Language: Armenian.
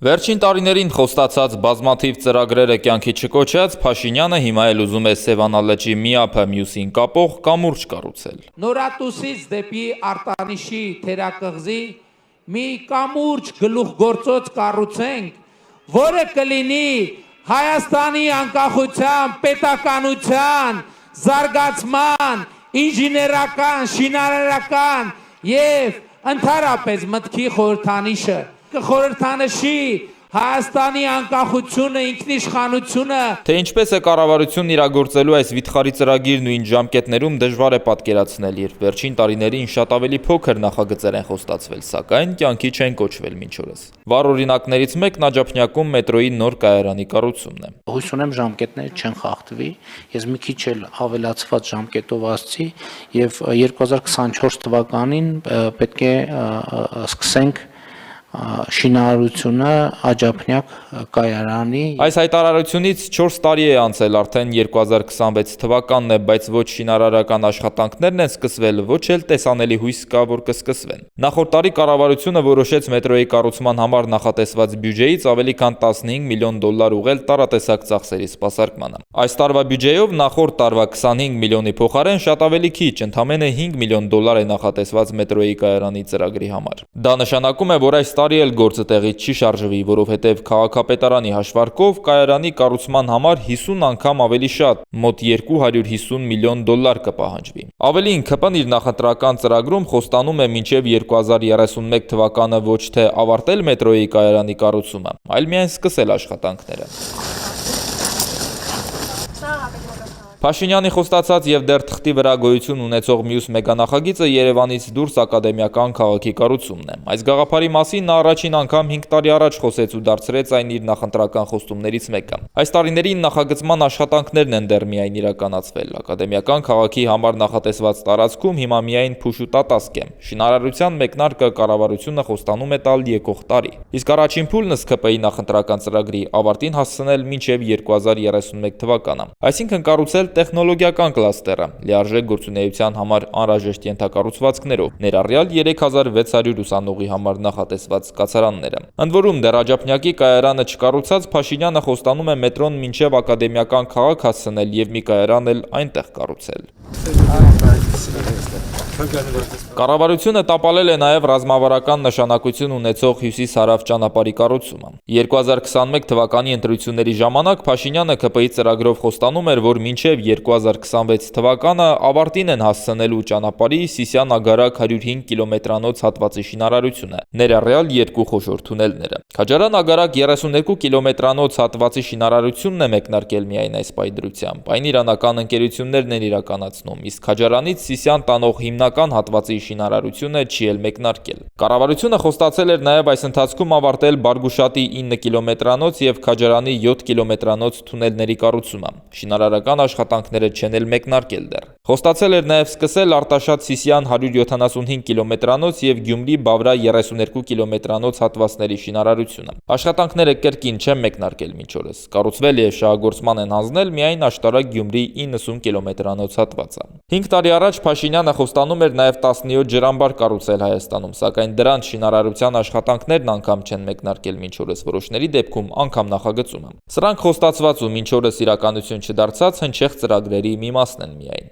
Վերջին տարիներին խոստացած բազմաթիվ ծրագրերը կյանքի չկոչած, Փաշինյանը հիմա էլ ուզում է Սևանա լճի մի ափը մյուսին կապող կամուրջ կառուցել։ Նորատուսից դեպի Արտանիշի թերակղզի մի կամուրջ գլուխգործոց կառուցենք, որը կլինի Հայաստանի անկախության, պետականության, զարգացման, ինժեներական, շինարարական եւ ընդհանրապես մտքի խորհրդանիշը կխորհրդանշի Հայաստանի անկախությունը, ինքնիշխանությունը։ Թե ինչպես է կառավարությունն իրագործելու այս վիթխարի ծրագիրն ու ինչ ժամկետներում դժվար է պատկերացնել, երբ վերջին տարիներին շատ ավելի փոքր նախագծեր են խոստացվել, սակայն կյանքի չեն կոչվել մինչ օրս։ Վառ օրինակներից մեկն Աջափնյակում մետրոյի նոր կայարանի կառուցումն է։ Հույս ունեմ ժամկետները չեն խախտվի, ես մի քիչ էլ ավելացված ժամկետով ասացի եւ 2024 թվականին պետք է սկսենք շինարարությունը Աջափնյակ կայարանի։ Այս հայտարարությունից 4 տարի է անցել, արդեն 2026 թվականն է, բայց ոչ շինարարական աշխատանքներն են սկսվել, ոչ էլ տեսանելի հույս կա, որ կսկսվեն։ Նախորդ տարի կառավարությունը որոշեց մետրոյի կառուցման համար նախատեսված բյուջեից ավելի քան $15 միլիոն ուղղել տարատեսակ ծախսերի սպասարկմանը։ Այս տարվա բյուջեով նախորդ տարվա 25 միլիոնի փոխարեն շատ ավելի քիչ, ընդամենը $5 միլիոն է նախատեսված մետրոյի կայարանի ծրագրի համար։ Դա նշանակում է, որ այս տարի էլ գործը տեղից չի շարժվի, որովհետև քաղաքապետարանի հաշվարկով կայարանի կառուցման համար 50 անգամ ավելի շատ, մոտ $250 միլիոն կպահանջվի։ Ավելին, ՔՊ-ն իր նախընտրական ծրագրում խոստանում է մինչև 2031 թվականը ոչ թե ավարտել մետրոյի կայարանի կառուցումը, այլ միայն սկսել աշխատանքները։ Փաշինյանի խոստացած եւ դեռ թղթի վրա գոյություն ունեցող մյուս մեգանախագիծը Երևանից դուրս ակադեմիական քաղաքի կառուցումն է։ Այս գաղափարի մասին նա առաջին անգամ 5 տարի առաջ խոսեց ու դարձրեց այն իր նախընտրական խոստումներից մեկը։ Այս տարիներին նախագծման աշխատանքներն են դեռ միայն իրականացվել։ Ակադեմիական քաղաքի համար նախատեսված տարածքում հիմա միայն փուշ ու տատասկ է։ Շինարարության մեկնարկը կառավարությունը խոստանում է տալ եկող տարի։ Իսկ առաջին փուլն ըստ ՔՊ-ի նախընտրական ծրագրի ավարտին հասցնել մինչև 2031 թվականը։ Այսինքն կառուցել տեխնոլոգիական կլաստերը, լիարժեք գործունեության համար անհրաժեշտ ենթակառուցվածքներով, ներառյալ 3600 ուսանողի համար նախատեսված կացարանները։ Ընդ որում, դեռ Աջափնյակի կայարանը չկառուցած, Փաշինյանը խոստանում է մետրոն մինչև ակադեմիական քաղաք հասցնել եւ մի կայարան էլ այնտեղ կառուցել։ Կառավարությունը տապալել է նաև ռազմավարական նշանակություն ունեցող հյուսիս-հարավ ճանապարհի կառուցումը։ 2021 թվականի ընտրությունների ժամանակ Փաշինյանը ՔՊ-ի ծրագրով խոստանում էր, որ մինչև 2026 թվականը ավարտին են հասցնելու ճանապարհի Սիսիան-Ագարակ 105 կիլոմետրանոց հատվածի շինարարությունը, ներառյալ 2 խոշոր թունելները։ Քաջարան-Ագարակ 32 կիլոմետրանոց հատվածի շինարարությունն է մեկնարկել միայն այս պայդրությամբ։ Այն իրանական ընկերություններն են իրականացնում, իսկ Քաջարանից Սիսիան տանող հիմնական հատվածի շինարարությունը չի էլ մեկնարկել։ Կառավարությունը խոստացել էր նաև այս ընթացքում ավարտել Բարգուշատի 9 կիլոմետրանոց եւ Քաջարանի 7 կիլոմետրանոց թունելների կառուցումը։ Շինարարական աշխատանքները չեն էլ մեկնարկել դեռ։ Խոստացել էր նաև սկսել Արտաշատ-Սիսիան 175 կիլոմետրանոց եւ Գյումրի-Բավրա 32 կիլոմետրանոց հատվածների շինարարությունը։ Աշխատանքները կրկին չեն մեկնարկել մինչ օրս։ Կառուցվել եւ շահագործման են հանձնել միայն Աշտարակ-Գյումրի 90 կիլոմետրանոց հատվածը։ 5 տարի առաջ Փաշինյանը խոստանում էր նաև 17 ջրամբար կառուցել Հայաստանում, սակայն դրանց շինարարության աշխատանքներն անգամ չեն մեկնարկել մինչ օրս, որոշների դեպքում անգամ նախագծումը։ Սրանք խոստացված ու մինչ օրս իրականություն չդարձած հնչեղ ծրագրերի մի մասն են միայն։